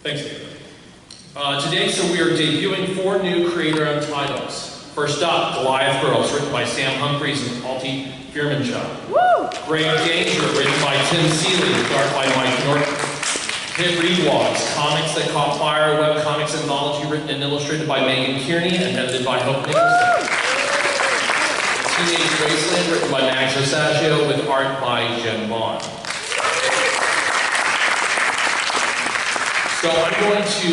Thanks, David. Today, we are debuting 4 new creator-owned titles. First up, Goliath Girls, written by Sam Humphries and Alti Firmenschau. Grave Danger, written by Tim Seeley, with art by Mike Norton. Hit Readwalks, comics that caught fire, webcomics anthology written and illustrated by Megan Kearney and edited by Hope Nicholson. Teenage Wasteland, written by Max Osagio, with art by Jen Vaughn. So I'm going to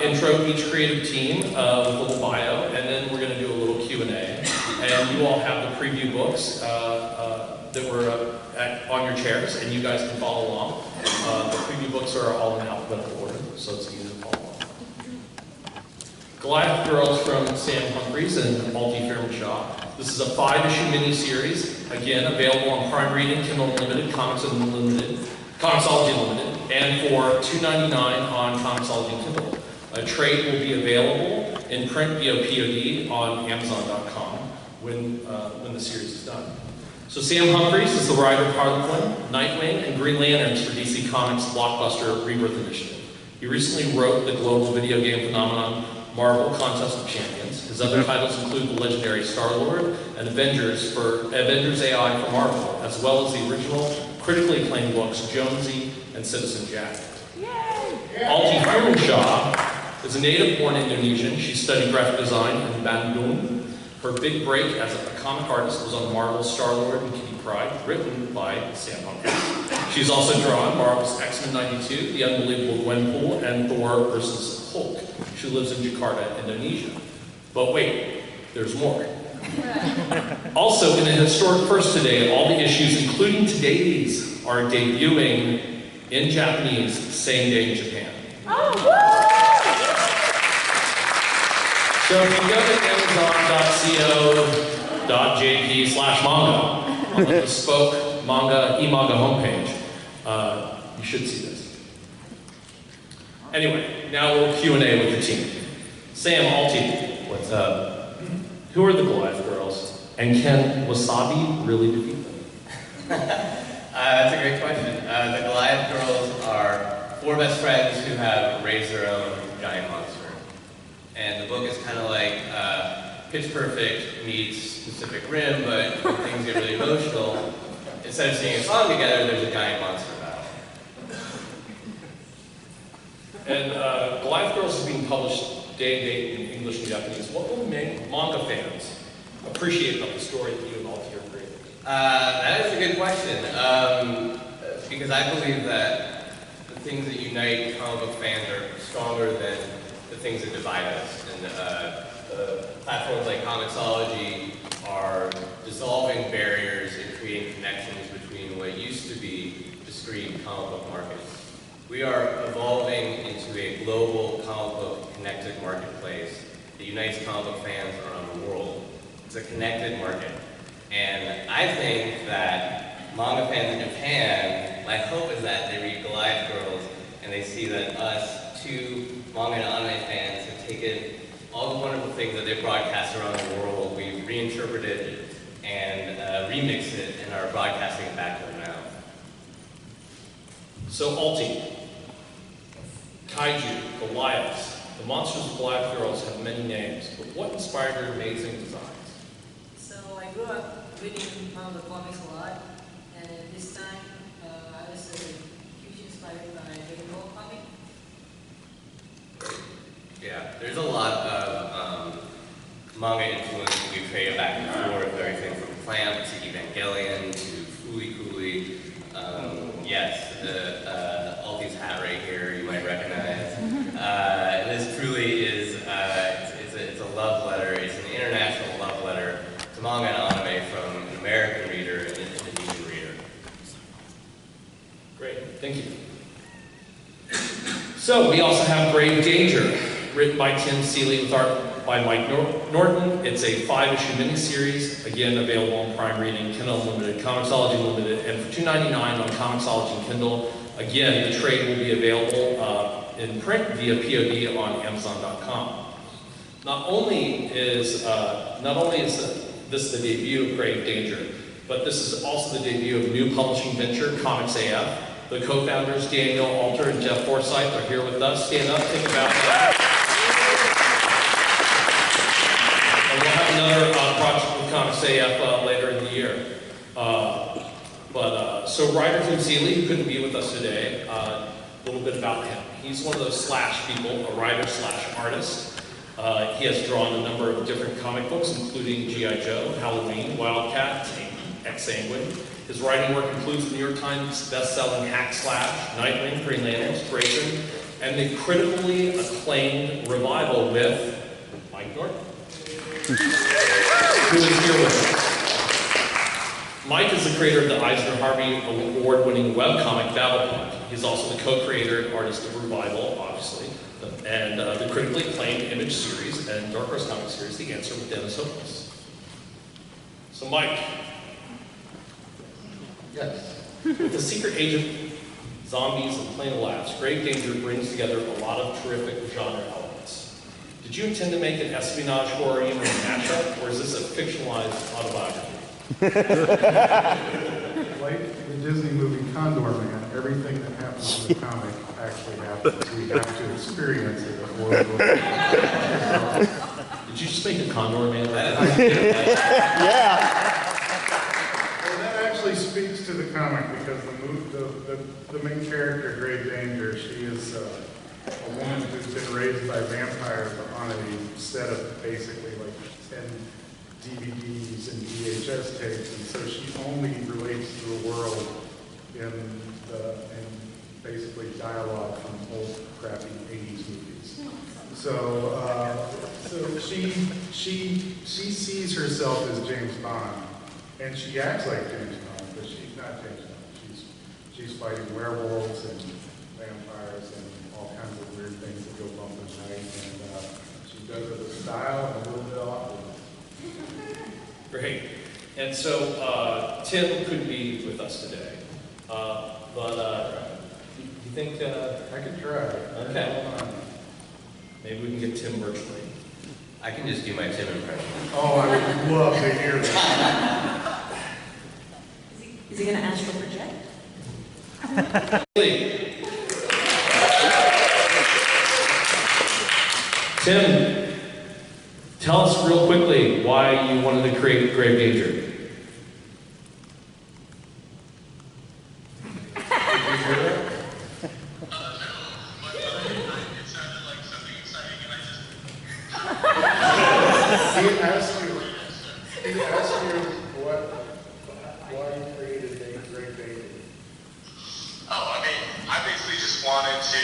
intro each creative team with a little bio, and then we're going to do a little Q&A. And you all have the preview books that were on your chairs, and you guys can follow along. The preview books are all in alphabetical order, so it's easy to follow along. Goliath Girls from Sam Humphries and Alti Firmenschau. This is a 5-issue miniseries, again, available on Prime Reading, Kindle Unlimited, Comixology Limited, and for $2.99 on Comixology Kindle. A trade will be available in print via POD on Amazon.com when the series is done. So Sam Humphries is the writer of Harlequin, Nightwing, and Green Lanterns for DC Comics' blockbuster Rebirth Initiative. He recently wrote the global video game phenomenon Marvel Contest of Champions. His other titles include the legendary Star-Lord and Avengers AI for Marvel, as well as the original critically acclaimed books Jonesy and Citizen Jack. Alti Firmenschau is a native-born Indonesian. She studied graphic design in Bandung. Her big break as a comic artist was on Marvel's Star-Lord and Kitty Pryde, written by Sam Humphries. She's also drawn Marvel's X-Men '92, The Unbelievable Gwenpool, and Thor vs. Hulk. She lives in Jakarta, Indonesia. But wait, there's more. Also, in a historic first today, all the issues, including today's, are debuting in Japanese, same day in Japan. So if you go to amazon.co.jp/manga, on the bespoke e-manga homepage, you should see this. Anyway, now a little Q&A with the team. Sam, Alti, what's up? Who are the Goliath Girls, and can wasabi really defeat them? That's a great question. The Goliath Girls are 4 best friends who have raised their own giant monster. And the book is kind of like Pitch Perfect meets Pacific Rim, but when things get really emotional, instead of singing a song together, there's a giant monster battle. And Goliath Girls is being published day and date in English and Japanese. What will manga fans appreciate about the story that you and Alti are creating? That is a good question, because I believe that the things that unite comic book fans are stronger than the things that divide us. And the platforms like Comixology are dissolving barriers and creating connections between what used to be discrete comic book markets. We are evolving into a global comic book connected marketplace that unites comic book fans around the world. It's a connected market. And I think that manga fans in Japan, my hope is that they read Goliath Girls and they see that us, 2 manga and anime fans, have taken all the wonderful things that they broadcast around the world, we've reinterpreted it and remixed it and are broadcasting it back to them now. So Alti, Kaiju, Goliaths, the monsters of Goliath Girls have many names, but what inspired your amazing designs? So I grew up reading manga comics a lot, and this time I was hugely inspired by Dragon Ball comic. Yeah, there's a lot of manga influence that we've traded back and forth, everything from Clamp to Evangelion to Fooly Cooly. Yes, Alti's hat right here you might recognize. This truly is it's a love letter. It's an international love letter to manga and anime from an American reader and an Indonesian reader. Great, thank you. So we also have Grave Danger, written by Tim Seeley with art by Mike Norton. It's a 5-issue miniseries, again available on Prime Reading, Kindle Unlimited, Comixology Limited, and for $2.99 on Comixology and Kindle. Again, the trade will be available in print via POD on Amazon.com. Not only is this the debut of Grave Danger, but this is also the debut of new publishing venture, Comics AF, The co-founders, Daniel Alter and Jeff Forsyth, are here with us. Stand up, think about that. And we'll have another project with Comics AF later in the year. So Ryder Fusili, who couldn't be with us today, a little bit about him. He's one of those slash people, a writer slash artist. He has drawn a number of different comic books, including G.I. Joe, Halloween, Wildcat, X-Sanguine. His writing work includes the New York Times best-selling Hack Slash, Nightwing, Green Lantern, Grayson, and the critically acclaimed revival with Mike Norton, who is here with us. Mike is the creator of the Eisner Harvey Award-winning webcomic Battlepunk. He's also the co-creator and artist of Revival, obviously, and the critically acclaimed Image series and Dark Horse comic series, The Answer with Dennis Hopeless. So Mike. Yes. With The Secret Agent, Zombies, and Plain Laughs, Grave Danger brings together a lot of terrific genre elements. Did you intend to make an espionage horror universe mashup, or is this a fictionalized autobiography? Like the Disney movie Condor Man, everything that happens in the comic actually happens. We have to experience it before we look. Did you just make a Condor Man? Yeah. Well, that actually speaks to the comic because the main character, Grave Danger, she is a woman who's been raised by vampires on a set of basically like 10 DVDs and VHS tapes, and so she only relates to the world in basically dialogue from old crappy 80s movies. So she sees herself as James Bond, and she acts like James Bond, but she's not James Bond. She's fighting werewolves and vampires and all kinds of weird things that go bump in the night, and she does it with style and a little bit awkward. Great. And so Tim couldn't be with us today, but you think I could try. Okay. Maybe we can get Tim virtually. I can just do my Tim impression. Oh, I would love to hear that. Is he going to astral project? Tim, tell us real quickly why you wanted to create Grave Danger. He asked you why you created Grave Danger. Oh, I mean, I basically just wanted to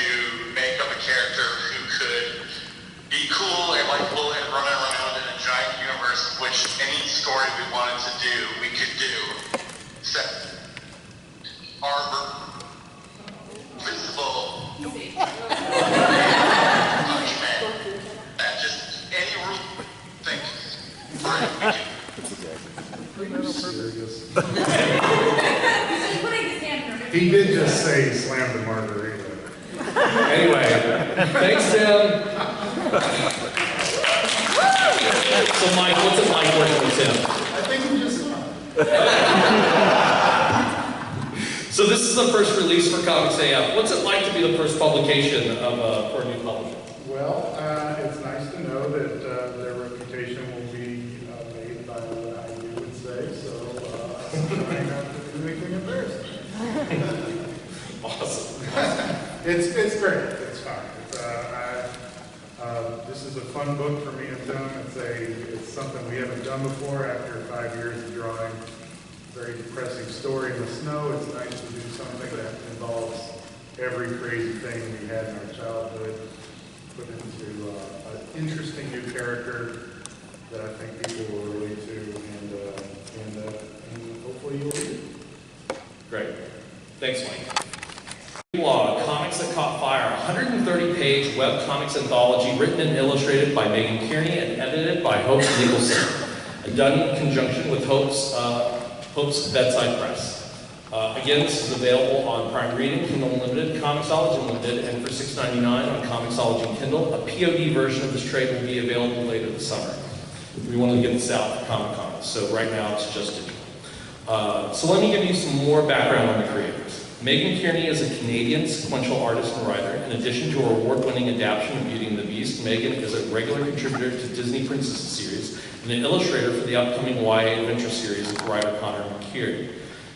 make up a character who could be cool and likable and running around in a giant universe, which any story we wanted to do, we could do. Except Arbor, visible, and just any rule think. Right, Serious. He did just say slam the margarita. Anyway, thanks, Tim. So, Mike, what's it like working with Tim? I think he just. So, this is the first release for Comics AF. What's it like to be the first publication of for a new publisher? Well, it's nice to know that their reputation will be made by what I would say, so I'm trying not to do anything embarrassing. Awesome. It's great. It's fun. This is a fun book for me and Tim. It's something we haven't done before after 5 years of drawing. Very depressing story in the snow. It's nice to do something that involves every crazy thing we had in our childhood, put into an interesting new character that I think people will relate to, and hopefully you'll read it. Great. Thanks, Mike. Blog, Comics That Caught Fire, 130-page web comics anthology written and illustrated by Megan Kearney and edited by Hope Nicholson, done in conjunction with Hope's Bedside Press. Again, this is available on Prime Reading, Kindle Unlimited, Comixology Unlimited, and for $6.99 on Comixology and Kindle. A POD version of this trade will be available later this summer. We want to get this out for Comic-Con, so right now it's just digital. So let me give you some more background on the creators. Megan Kearney is a Canadian sequential artist and writer. In addition to her award-winning adaptation of Beauty and the Beast, Megan is a regular contributor to Disney Princess series and an illustrator for the upcoming YA adventure series with writer Connor McKeary.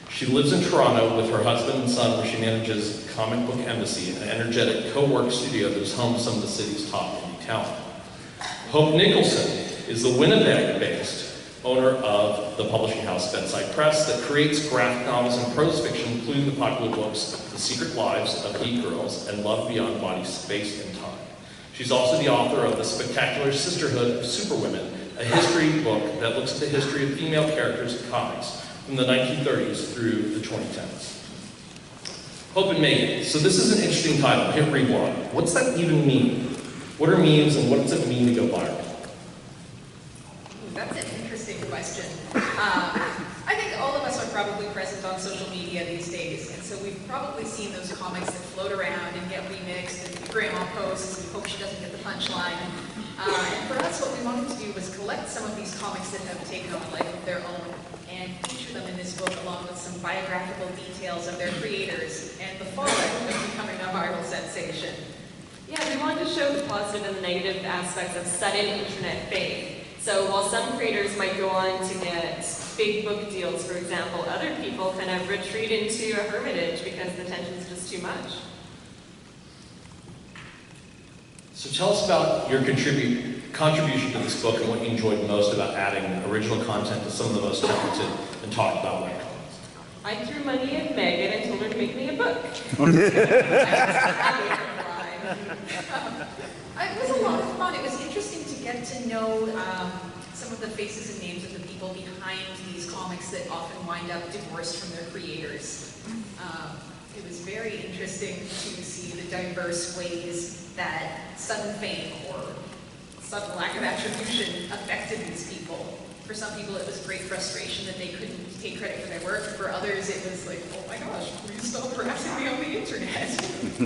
She lives in Toronto with her husband and son, where she manages Comic Book Embassy, an energetic co-work studio that is home to some of the city's top indie talent. Hope Nicholson is the Winnipeg-based owner of the publishing house Bedside Press that creates graphic novels and prose fiction, including the popular books The Secret Lives of Geek Girls and Love Beyond Body, Space, and Time. She's also the author of The Spectacular Sisterhood of Superwomen, a history book that looks at the history of female characters in comics from the 1930s through the 2010s. Hope and Megan. So this is an interesting title, Hit Reblog. What's that even mean? What are memes and what does it mean to go viral? That's an interesting question. I think all of us are probably present on social media these days, and so we've probably seen those comics that float around and get remixed, and grandma posts and hope she doesn't get the punchline. And for us, what we wanted to do was collect some of these comics that have taken on a life of their own and feature them in this book along with some biographical details of their creators and the fallout of becoming a viral sensation. Yeah, we wanted to show the positive and the negative aspects of sudden internet fame. So while some creators might go on to get big book deals, for example, other people kind of retreat into a hermitage because the tension's just too much. So tell us about your contribution to this book and what you enjoyed most about adding original content to some of the most talented and talked about webcomics. I threw money at Megan and told her to make me a book. It was a lot of fun. It was interesting to get to know some of the faces and names of the people behind these comics that often wind up divorced from their creators. It was very interesting to see the diverse ways that sudden fame or sudden lack of attribution affected these people. For some people, it was great frustration that they couldn't take credit for their work. For others, it was like, oh my gosh, please stop harassing me on the internet.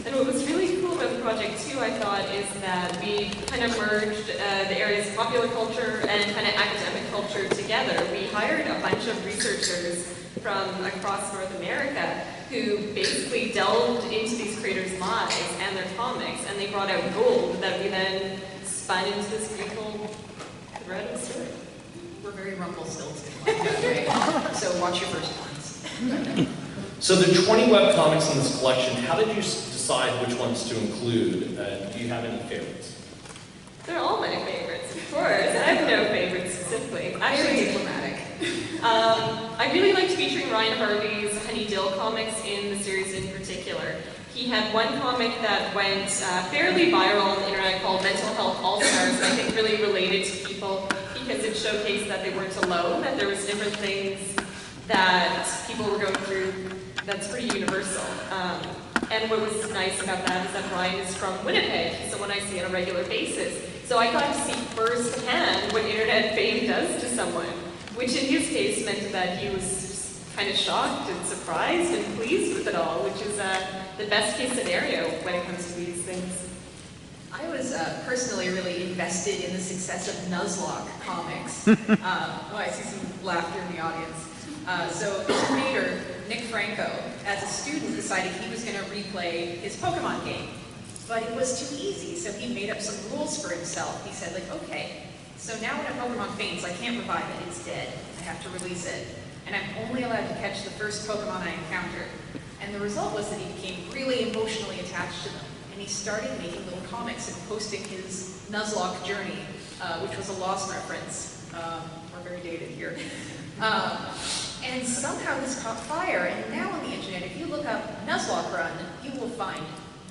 And what was really cool about the project too, I thought, is that we kind of merged the areas of popular culture and kind of academic culture together. We hired a bunch of researchers from across North America who basically delved into these creators' lives and their comics, and they brought out gold that we then spun into this beautiful thread of story. We're very Rumpelstiltskin like that, right? So watch your first ones. So there are 20 webcomics in this collection. How did you decide which ones to include? Do you have any favorites? They're all my favorites, of course. I have no favorites specifically. Very diplomatic. I really liked featuring Ryan Harvey's Honey Dill comics in the series in particular. He had one comic that went fairly viral on the internet called Mental Health All-Stars, and I think really related to people because it showcased that they weren't alone, that there was different things that people were going through that's pretty universal. And what was nice about that is that Ryan is from Winnipeg, someone I see on a regular basis. So I got to see firsthand what internet fame does to someone, which in his case meant that he was kind of shocked and surprised and pleased with it all, which is the best case scenario when it comes to these things. I was personally really invested in the success of Nuzlocke comics. I see some laughter in the audience. So the creator, Nick Franco, as a student decided he was going to replay his Pokemon game. But it was too easy, so he made up some rules for himself. He said, like, okay, so now when a Pokemon faints, I can't revive it, it's dead. I have to release it. And I'm only allowed to catch the first Pokemon I encounter. And the result was that he became really emotionally attached to them. And he started making little comics and posting his Nuzlocke journey, which was a Lost reference. We're very dated here. And somehow this caught fire, and now on the internet, if you look up Nuzlocke Run, you will find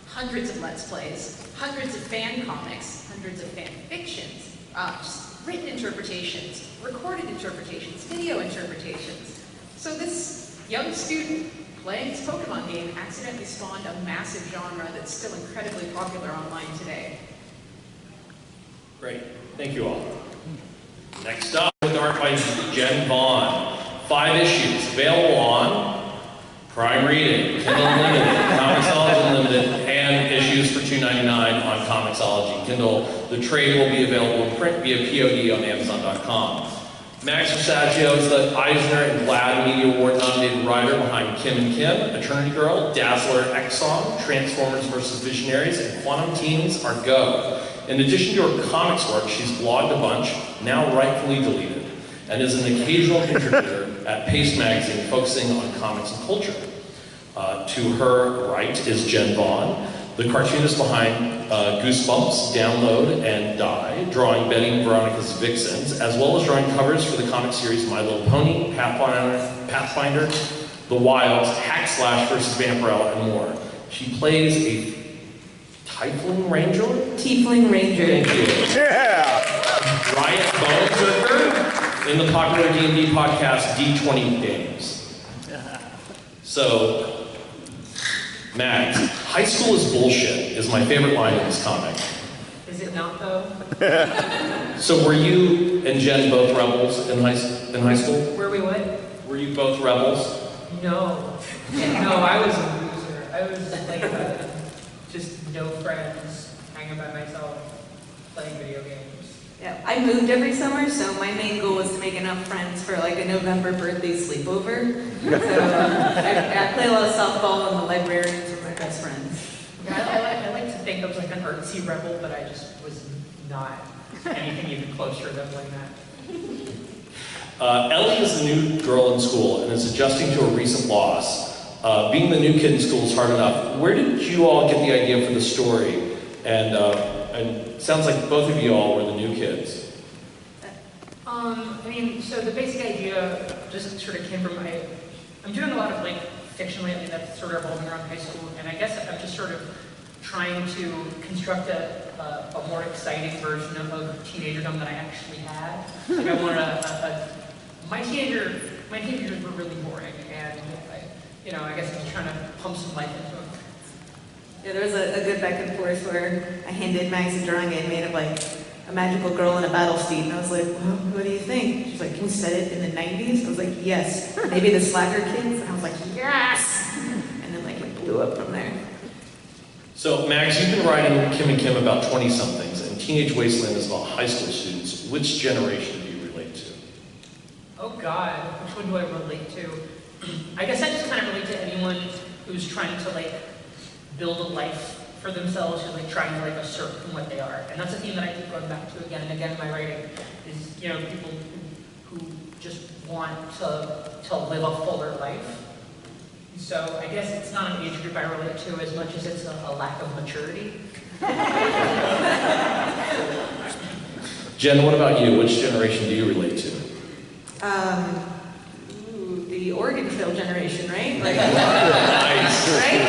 hundreds of Let's Plays, hundreds of fan comics, hundreds of fan fictions, just written interpretations, recorded interpretations, video interpretations. So this young student playing his Pokemon game accidentally spawned a massive genre that's still incredibly popular online today. Great. Thank you all. Next up, with art by Jen Vaughn. 5 issues available on Prime Reading, Kindle Unlimited, Comixology Unlimited, and issues for $2.99 on Comixology Kindle. The trade will be available in print via POD on Amazon.com. Max Versaggio is the Eisner and GLAAD Media Award nominated writer behind Kim and Kim, Eternity Girl, Dazzler, Exxon, Transformers vs. Visionaries, and Quantum Teens Are Go. In addition to her comics work, she's blogged a bunch, now rightfully deleted, and is an occasional contributor at Paste Magazine, focusing on comics and culture. To her right is Jen Vaughn, the cartoonist behind Goosebumps, Download, and Die, drawing Betty and Veronica's Vixens, as well as drawing covers for the comic series My Little Pony, Pathfinder, The Wilds, Hack Slash vs. Vampirella, and more. She plays a Tiefling Ranger? Tiefling Ranger. Thank you. Yeah. Riot Bones with her in the popular D&D podcast D20 Games. So, Max, high school is bullshit is my favorite line in this comic. Is it not though? So were you and Jen both rebels in high school? Were we what? Were you both rebels? No. No, I was a loser. I was like just no friends, hanging by myself, playing video games. Yeah, I moved every summer, so my main goal was to make enough friends for like a November birthday sleepover. So I play a lot of softball, and the librarians are my best friends. I like to think I was like an artsy rebel, but I just was not anything even close to resembling that. Ellie is the new girl in school and is adjusting to a recent loss. Being the new kid in school is hard enough. Where did you all get the idea for the story? And it sounds like both of you all were the new kids. I mean, so the basic idea just sort of came from I'm doing a lot of like fiction lately that's sort of revolving around high school, and I guess I'm just sort of trying to construct a more exciting version of teenagerdom than I actually had. Like I wanted my teenagers were really boring, and I guess I'm just trying to pump some life into them. Yeah, there was a good back and forth where I handed Max a drawing I made of like a magical girl in a battle steed, and I was like, well, what do you think? She's like, can we set it in the 90s? I was like, yes. Maybe the Slacker Kids? And I was like, yes! And then like it blew up from there. So Max, you've been writing Kim and Kim about 20-somethings, and Teenage Wasteland is about high school students. Which generation do you relate to? Oh God, which one do I relate to? I guess I just kind of relate to anyone who's trying to like build a life for themselves, who's like trying to like assert from what they are. And that's a theme that I keep going back to again and again in my writing, is people who just want to live a fuller life. So I guess it's not an age group I relate to as much as it's a lack of maturity. Jen, what about you? Which generation do you relate to? The Oregon Trail generation, right? Like, Nice. right?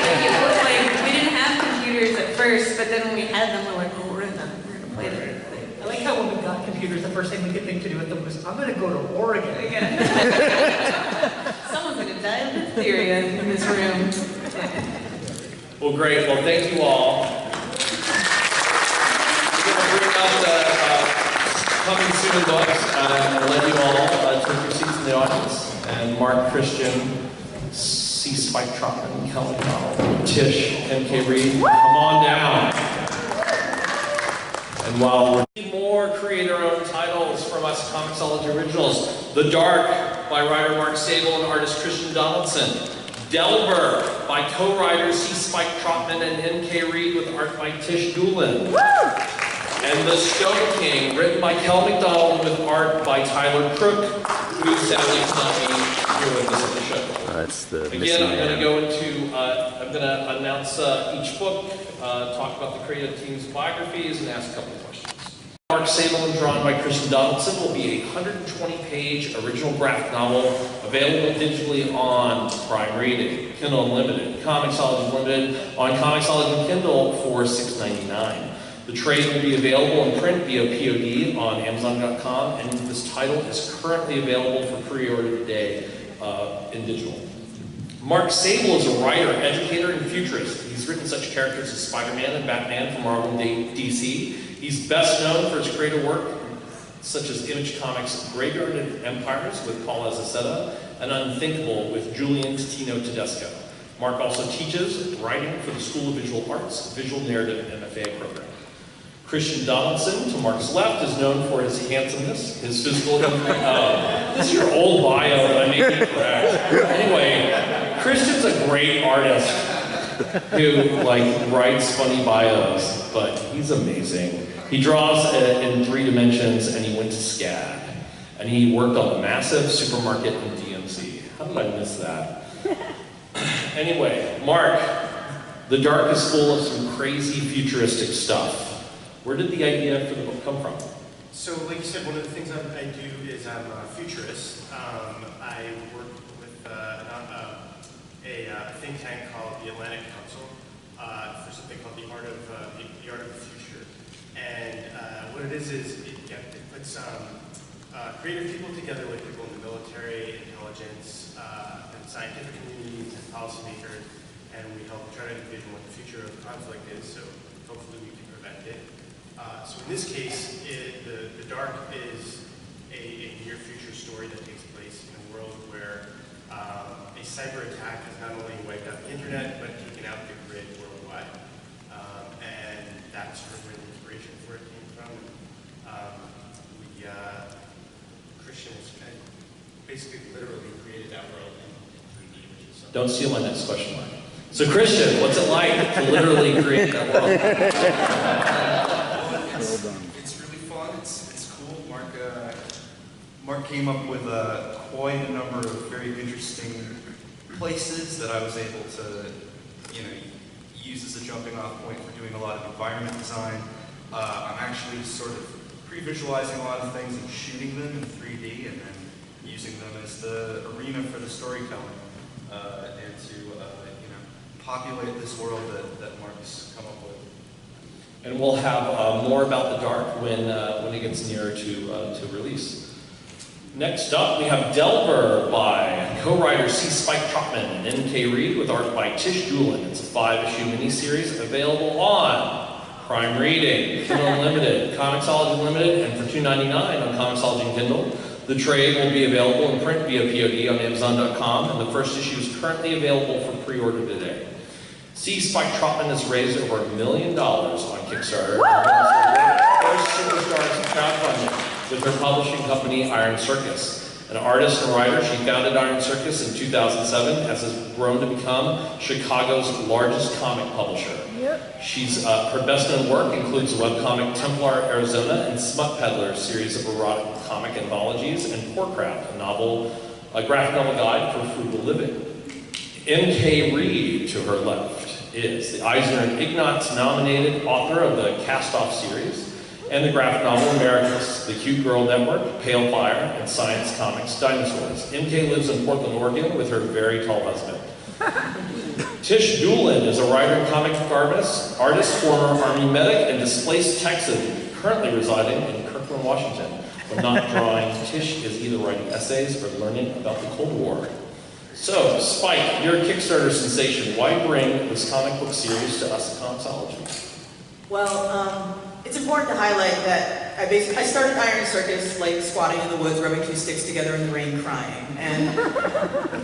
Like, we didn't have computers at first, but then when we had them, we're like, oh, we're gonna play them. I like how when we got computers, the first thing we could think to do with them was, I'm gonna go to Oregon. Someone's gonna die of diphtheria in this room. Well, great. Well, thank you all. We're going to bring up the coming soon books and let you all take your seats in the audience. And Mark Christian, C. Spike Trotman, Kelly Donald, Tish, M.K. Reed, come on down. And while we're getting more creator-owned titles from us Comixology Originals, The Dark by writer Mark Sable and artist Christian Donaldson, Delver by co-writers C. Spike Trotman and M.K. Reed with art by Tish Doolin. And The Stone King, written by Kel McDonald with art by Tyler Crook, who sadly cannot be here with us at the show. That's the Again, I'm going to go into, I'm going to announce each book, talk about the creative team's biographies, and ask a couple of questions. Mark Sable and drawn by Christian Donaldson will be a 120-page original graphic novel available digitally on Prime Reading, Kindle Unlimited, Comixology Limited, on Comixology and Kindle for $6.99. The trade will be available in print via POD on Amazon.com, and this title is currently available for pre-order today in digital. Mark Sable is a writer, educator, and futurist. He's written such characters as Spider-Man and Batman from Marvel and DC. He's best known for his creative work, such as Image Comics' Graveyard of Empires with Paul Azaceta, and Unthinkable with Julian Tino Tedesco. Mark also teaches writing for the School of Visual Arts, Visual Narrative MFA program. Christian Donaldson, to Mark's left, is known for his handsomeness, his physical. This is your old bio that I made incorrect. Anyway, Christian's a great artist who writes funny bios, but he's amazing. He draws in 3 dimensions, and he went to SCAD, and he worked on the massive supermarket in DMZ. How did I miss that? Anyway, Mark, The Dark is full of some crazy futuristic stuff. Where did the idea for the book come from? So, like you said, one of the things I do is I'm a futurist. I work with a think tank called the Atlantic Council for something called the Art of the Future. And what it is it puts creative people together, like people in the military, intelligence, and scientific communities, and policymakers, and we help try to envision what the future of conflict is, so hopefully we can prevent it. So in this case, the Dark is a near future story that takes place in a world where a cyber attack has not only wiped out the internet, but taken out the grid worldwide. And that's where the inspiration for it came from. Christian has basically literally created that world in 3D, which is something. Don't steal my next question, Mark. So Christian, what's it like to literally create that world? It's really fun. It's cool. Mark came up with quite a number of very interesting places that I was able to, use as a jumping off point for doing a lot of environment design. I'm actually sort of pre-visualizing a lot of things and shooting them in 3D and then using them as the arena for the storytelling and to populate this world that Mark's come up with. And we'll have more about The Dark when it gets nearer to release. Next up, we have Delver by co-writers C. Spike Trotman and N.K. Reed with art by Tish Doolin. It's a 5-issue miniseries available on Prime Reading, Kindle Unlimited, Comixology Unlimited, and for $2.99 on Comixology and Kindle. The trade will be available in print via POD on Amazon.com, and the first issue is currently available for pre-order today. C. Spike Trotman has raised over $1 million on Kickstarter. First superstars crowdfunding with her publishing company, Iron Circus. An artist and writer, she founded Iron Circus in 2007, as has grown to become Chicago's largest comic publisher. She's her best-known work includes the webcomic Templar Arizona and Smut Peddler series of erotic comic anthologies, and Porkcraft, a graphic novel guide for frugal living. N.K. Reed, to her left, is the Eisner and Ignatz nominated author of the Cast-Off series and the graphic novel Americus, The Cute Girl Network, Pale Fire, and Science Comics Dinosaurs. N.K. lives in Portland, Oregon with her very tall husband. Tish Doolin is a writer and comic book artist, former Army medic, and displaced Texan, currently residing in Kirkland, Washington. When not drawing, Tish is either writing essays or learning about the Cold War. So, Spike, you're a Kickstarter sensation. Why bring this comic book series to us at Comixology? Well, it's important to highlight that I started Iron Circus like squatting in the woods, rubbing 2 sticks together in the rain, crying. And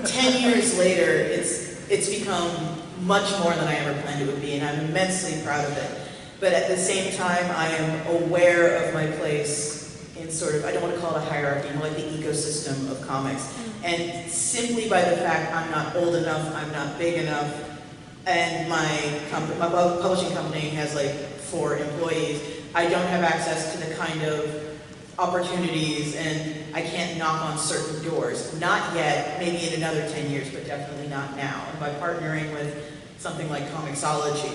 10 years later, it's become much more than I ever planned it would be, and I'm immensely proud of it. But at the same time, I am aware of my place in sort of, I don't want to call it a hierarchy, more like the ecosystem of comics. And simply by the fact I'm not old enough, I'm not big enough, and my publishing company has like 4 employees, I don't have access to the kind of opportunities, and I can't knock on certain doors. Not yet, maybe in another 10 years, but definitely not now. And by partnering with something like Comixology,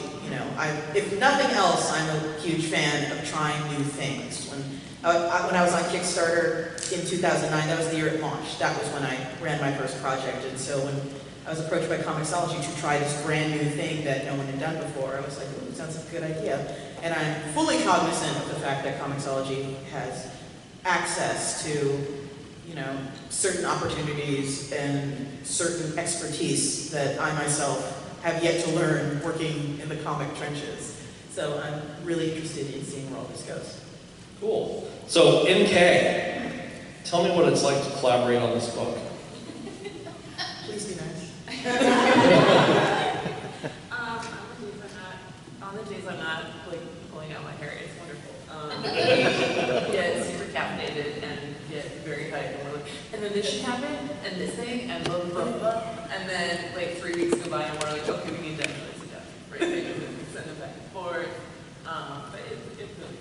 if nothing else, I'm a huge fan of trying new things. When I was on Kickstarter in 2009, that was the year it launched. That was when I ran my first project, and so when I was approached by Comixology to try this brand new thing that no one had done before, I was like, ooh, sounds like a good idea. And I'm fully cognizant of the fact that Comixology has access to, certain opportunities and certain expertise that I myself have yet to learn working in the comic trenches. So I'm really interested in seeing where all this goes. Cool. So, NK, tell me what it's like to collaborate on this book. Please be nice. On the days I'm not not like pulling out my hair. It's wonderful. Get super caffeinated and get very hyped. And we're like, and then this should happen, and this thing, and blah, blah, blah. And then like 3 weeks go by, and we're like, okay, we need to actually sit down. Right? And then we send it back and forth. But it's really fun.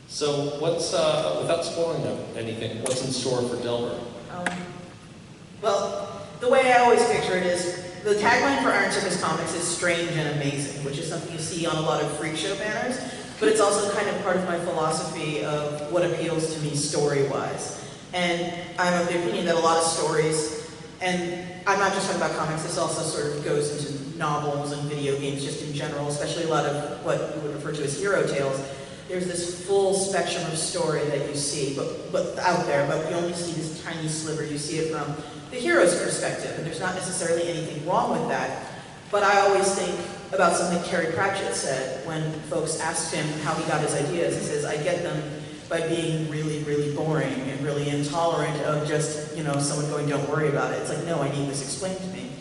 So what's, without spoiling anything, what's in store for Delver? Well, the way I always picture it is, the tagline for Iron Circus Comics is strange and amazing, which is something you see on a lot of freak show banners, but it's also kind of part of my philosophy of what appeals to me story-wise. And I'm of the opinion that a lot of stories, and I'm not just talking about comics, this also sort of goes into novels and video games just in general, especially a lot of what we would refer to as hero tales. There's this full spectrum of story that you see, but out there, but you only see this tiny sliver. You see it from the hero's perspective, and there's not necessarily anything wrong with that. But I always think about something Terry Pratchett said when folks asked him how he got his ideas. He says, I get them by being really, really boring and really intolerant of just, someone going, don't worry about it. It's like, no, I need this explained to me.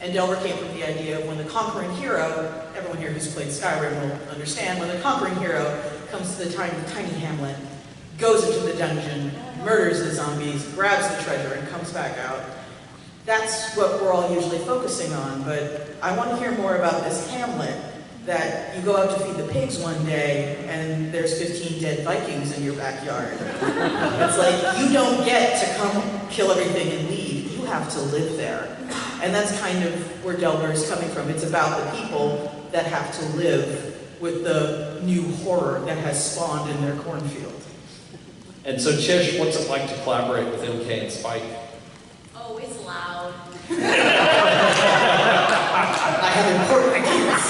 And Delver came from the idea of when the conquering hero, everyone here who's played Skyrim will understand, when the conquering hero comes to the tiny hamlet, goes into the dungeon, murders the zombies, grabs the treasure, and comes back out. That's what we're all usually focusing on, but I want to hear more about this hamlet that you go out to feed the pigs one day and there's 15 dead Vikings in your backyard. It's like, you don't get to come kill everything and leave. You have to live there. And that's kind of where Delver is coming from. It's about the people that have to live with the new horror that has spawned in their cornfield. And so, Chish, what's it like to collaborate with MK and Spike? Oh, it's loud. I have important ideas.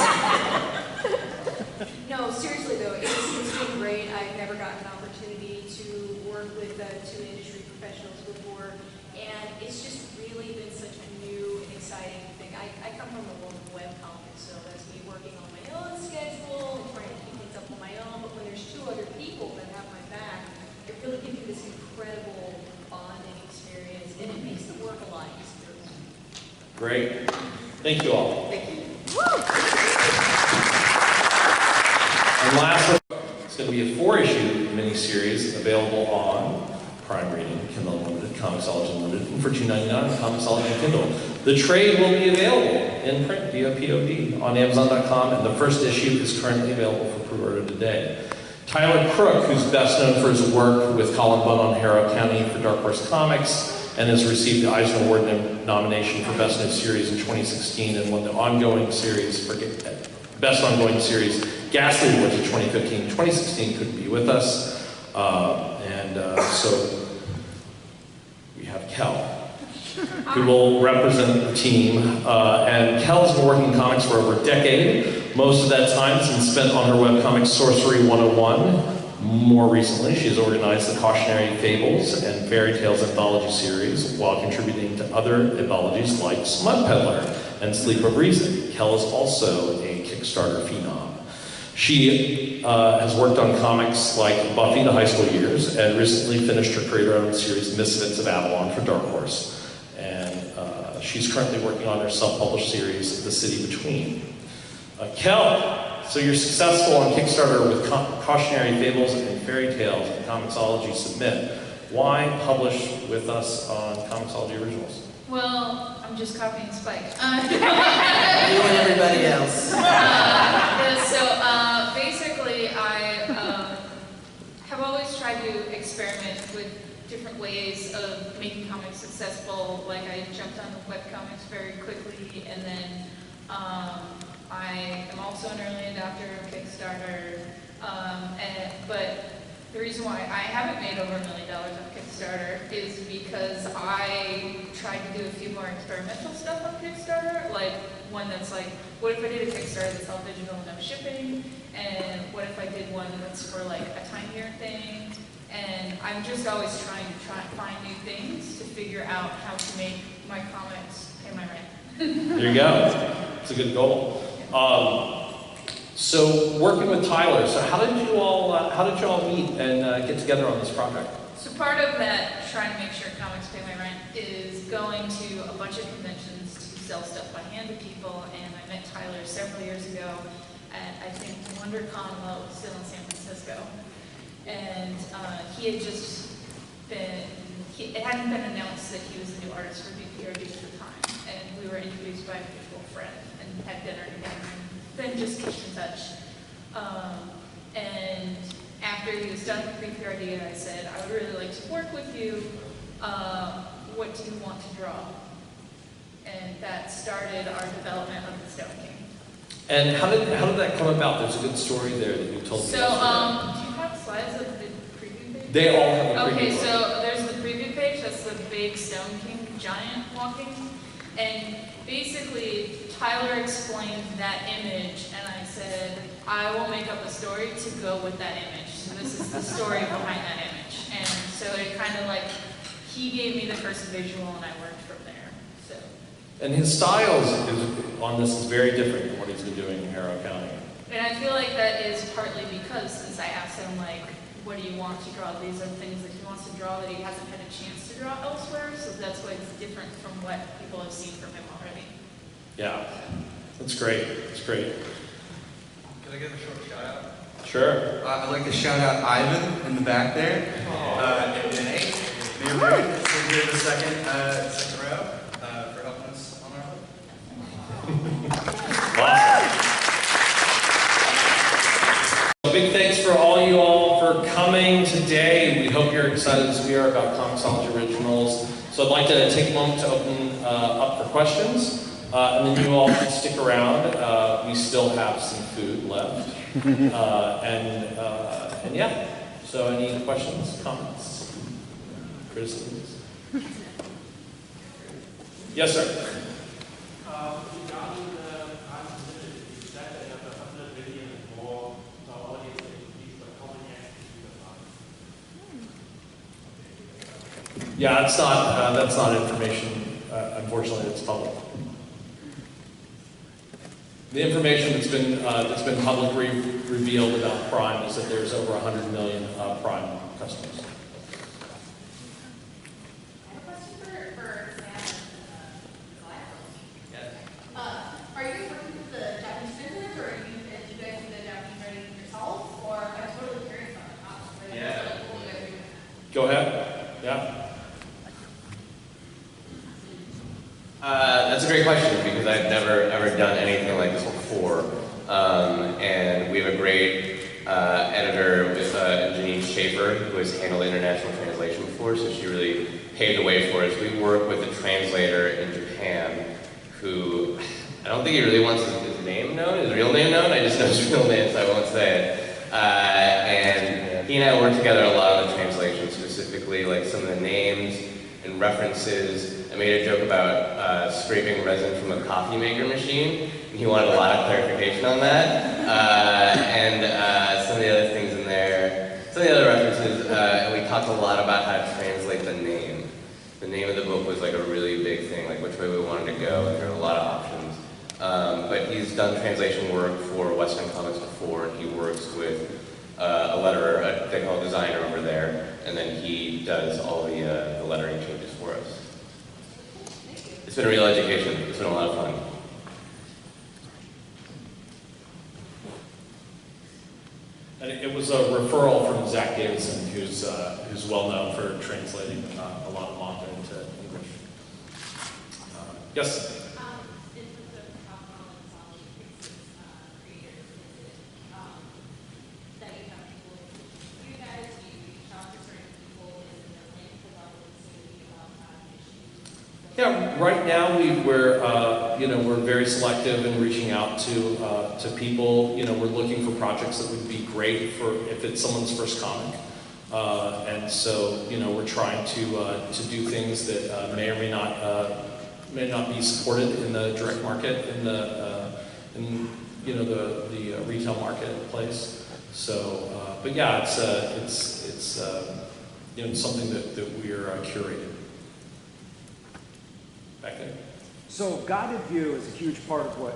No, seriously though, it's been great. I've never gotten an opportunity to work with two industry professionals before, and it's just really been such a new and exciting thing. I come from the world of webcomics, so that's me working on my own schedule and trying to keep things up on my own, but when there's two other people that have my back, it really gives you this incredible bonding experience, and it makes the work a lot easier. Great. Thank you all. Thank you. And lastly, it's going to be a 4-issue miniseries available on Prime Reading, Kindle Unlimited, Comixology Unlimited, and for $2.99 on Comixology and Kindle. The trade will be available in print via POD on Amazon.com, and the first issue is currently available for pre-order today. Tyler Crook, who's best known for his work with Colin Bunn on Harrow County for Dark Horse Comics, and has received the Eisner Award nomination for Best New Series in 2016, and won the ongoing series for Best Ongoing Series Ghastly Awards in 2015. 2016 couldn't be with us, so we have Kel, who will represent the team. And Kel's been working in comics for over a decade. Most of that time has been spent on her webcomic Sorcery 101. More recently, she has organized the Cautionary Fables and Fairy Tales anthology series while contributing to other anthologies like Smut Peddler and Sleep of Reason. Kel is also a Kickstarter phenom. She has worked on comics like Buffy the High School Years and recently finished her creator-owned series Misfits of Avalon for Dark Horse. And she's currently working on her self-published series The City Between. Kel, so you're successful on Kickstarter with Cautionary Fables and Fairy Tales and Comixology Submit. Why publish with us on Comixology Originals? Well, I'm just copying Spike. You and everybody else. Basically, I have always tried to experiment with different ways of making comics successful. Like I jumped on the webcomics very quickly, and then I am also an early adopter of Kickstarter, but the reason why I haven't made over $1 million on Kickstarter is because I tried to do a few more experimental stuff on Kickstarter, like one that's like, what if I did a Kickstarter that's all digital and no shipping, and what if I did one that's for like a tinier thing, and I'm just always trying to find new things to figure out how to make my comics pay my rent. There you go. It's a good goal. So working with Tyler, so how did you all meet and get together on this project? So part of that, trying to make sure comics pay my rent, is going to a bunch of conventions to sell stuff by hand to people, and I met Tyler several years ago, at, I think, WonderCon while it was still in San Francisco. And he had just been, it hadn't been announced that he was the new artist for BPRD at the time. And we were introduced by a mutual friend and had dinner together and then just kept in touch. And after he was done with BPRD, I said, I would really like to work with you. What do you want to draw? And that started our development of the Stone King. And how did that come about? There's a good story there that you told me. So, do you have slides of the preview page? They all have a preview. Okay, so there's the preview page. That's the big Stone King giant walking. And basically, Tyler explained that image, and I said, I will make up a story to go with that image. So this is the story behind that image. And so it kind of like, he gave me the first visual, and I worked from there. So. And his style on this is very different than what he's been doing in Harrow County. And I feel like that is partly because since I asked him, like, what do you want to draw? These are things that he wants to draw that he hasn't had a chance to draw elsewhere. So that's why it's different from what people have seen from him already. Yeah, that's great. That's great. Can I give a short shout out? Sure. I'd like to shout out Ivan in the back there. And Nate, Mayor Moon, sitting here in the second row for helping us on our book. A big thanks for all you all for coming today. We hope you're excited as we are about Comixology Originals. So I'd like to take a moment to open up for questions. And then you all can stick around. We still have some food left. And yeah, so any questions, comments, criticisms? Yes, sir. Regarding the time limited, you said that you have 100 million and more audience activities, but how many activities are? Yeah, it's not. That's not information. Unfortunately, it's public. The information that's been publicly revealed about Prime is that there's over 100 million Prime customers. I have a question for Sam. Yes. Are you guys working with the Japanese business, or do you guys do the Japanese writing yourself? Or I'm totally curious about it. Yeah. Go ahead. Yeah. That's a great question because I've never ever done anything like this before. And we have a great editor with Janine Schaefer, who has handled international translation before, so she really paved the way for us. We work with a translator in Japan who, I don't think he really wants his name known, his real name known. I just know his real name, so I won't say it. And he and I work together a lot on the translation, specifically like some of the names and references. I made a joke about scraping resin from a coffee maker machine, and he wanted a lot of clarification on that. And some of the other things in there, some of the other references, and we talked a lot about how to translate the name. The name of the book was like a really big thing, like which way we wanted to go, and there were a lot of options. But he's done translation work for Western Comics before, and he works with a letterer, they call it designer over there, and then he does all the lettering changes for us. It's been a real education. It's been a lot of fun. And it was a referral from Zach Davidson, who's well known for translating a lot of manga into English. Yes. Yeah, right now we're very selective in reaching out to people. We're looking for projects that would be great for if it's someone's first comic, and so we're trying to do things that may or may not be supported in the direct market in the retail marketplace. So, but yeah, it's something that we are curating. Back there. So guided view is a huge part of what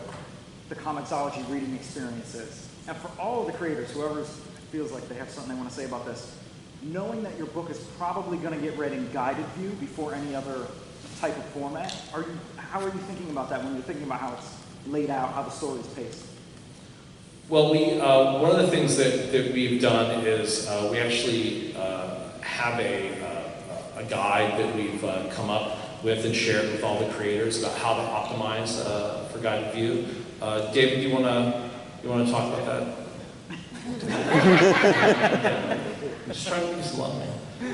the Comixology reading experience is. And for all of the creators, whoever feels like they have something they want to say about this, knowing that your book is probably going to get read in guided view before any other type of format, how are you thinking about that when you're thinking about how it's laid out, how the story is paced? Well, one of the things that we've done is we actually have a guide that we've come up with and shared with all the creators about how to optimize for guided view. David, you want to talk about that? I'm just trying to use love, man.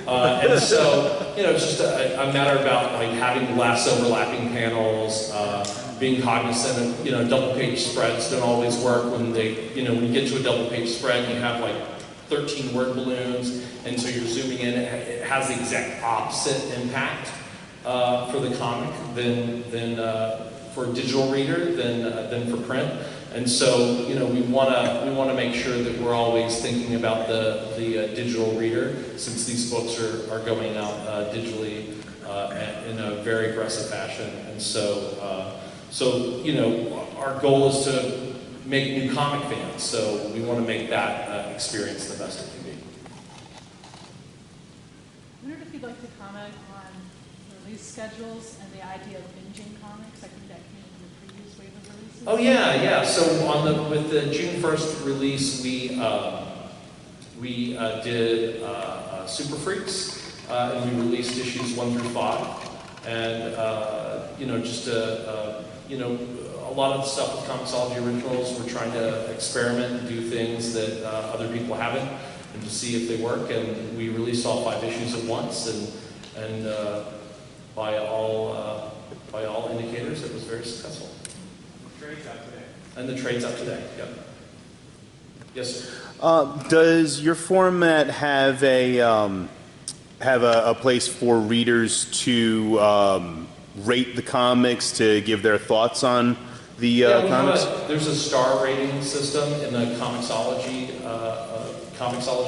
And so, it's just a matter about like having less overlapping panels, being cognizant of, double-page spreads don't always work when when you get to a double-page spread, you have like 13 word balloons, and so you're zooming in. It has the exact opposite impact for the comic than for a digital reader than for print. And so, we want to make sure that we're always thinking about the digital reader, since these books are going out digitally in a very aggressive fashion. And so, our goal is to make new comic fans. So we want to make that experience the best it can be. I wondered if you'd like to comment on release schedules and the idea of binging comics. I think that came from the previous wave of releases. Oh yeah. So with the June 1st release, we did Super Freaks, and we released issues 1 through 5, and a lot of the stuff with Comixology Originals, we're trying to experiment and do things that other people haven't, and to see if they work. And we released all 5 issues at once, and by all indicators, it was very successful. The trade's out today. And the trade's up today. Yep. Yes, sir. Does your format have a place for readers to rate the comics, to give their thoughts on the comics? There's a star rating system in the Comixology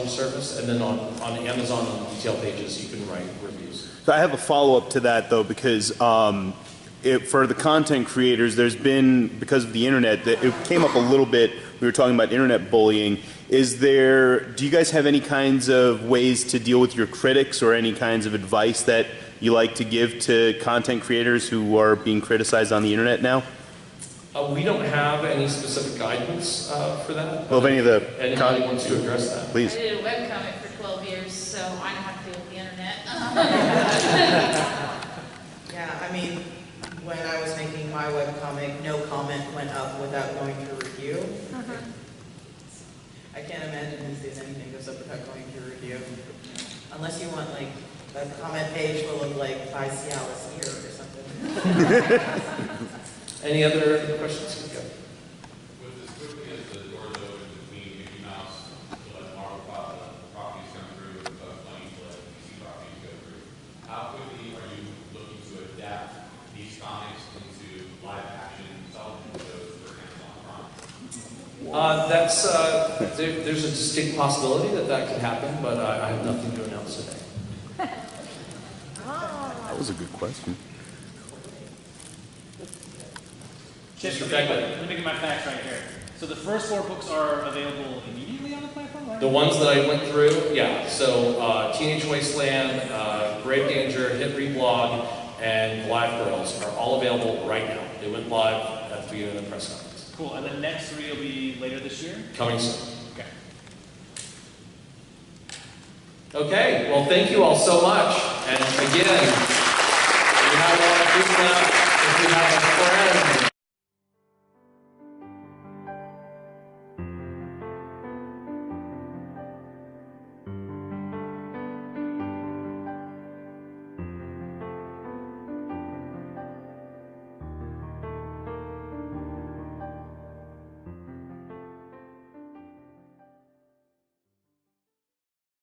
service, and then on Amazon on the detail pages you can write reviews. So I have a follow-up to that, though, because for the content creators, there's been, because of the internet, it came up a little bit. We were talking about internet bullying. Do you guys have any kinds of ways to deal with your critics, or any kinds of advice that you like to give to content creators who are being criticized on the internet now? We don't have any specific guidance for that. Well, if anybody wants to address that, please. I did a webcomic for 12 years, so I know how to deal with the internet. Yeah, I mean, when I was making my webcomic, no comment went up without going through review. I can't imagine these days anything goes up without going through review. Unless you want like a comment page full of like 5 Cialis here or something. Any other questions? Go. With as quickly as the doors open between Mickey Mouse to let Marvel properties come through, plenty to let DC properties go through, how quickly are you looking to adapt these comics into live action television shows for Amazon Prime? There's a distinct possibility that could happen, but I have nothing to announce today. That was a good question. Let me get my facts right here. So the first 4 books are available immediately on the platform, right? The ones that I went through, yeah. So Teenage Wasteland, Grave Danger, Hit Reblog, and Live Girls are all available right now. They went live at the beginning of the press conference. Cool. And the next 3 will be later this year? Coming soon. Okay. Okay, well, thank you all so much. And again, if you have a friend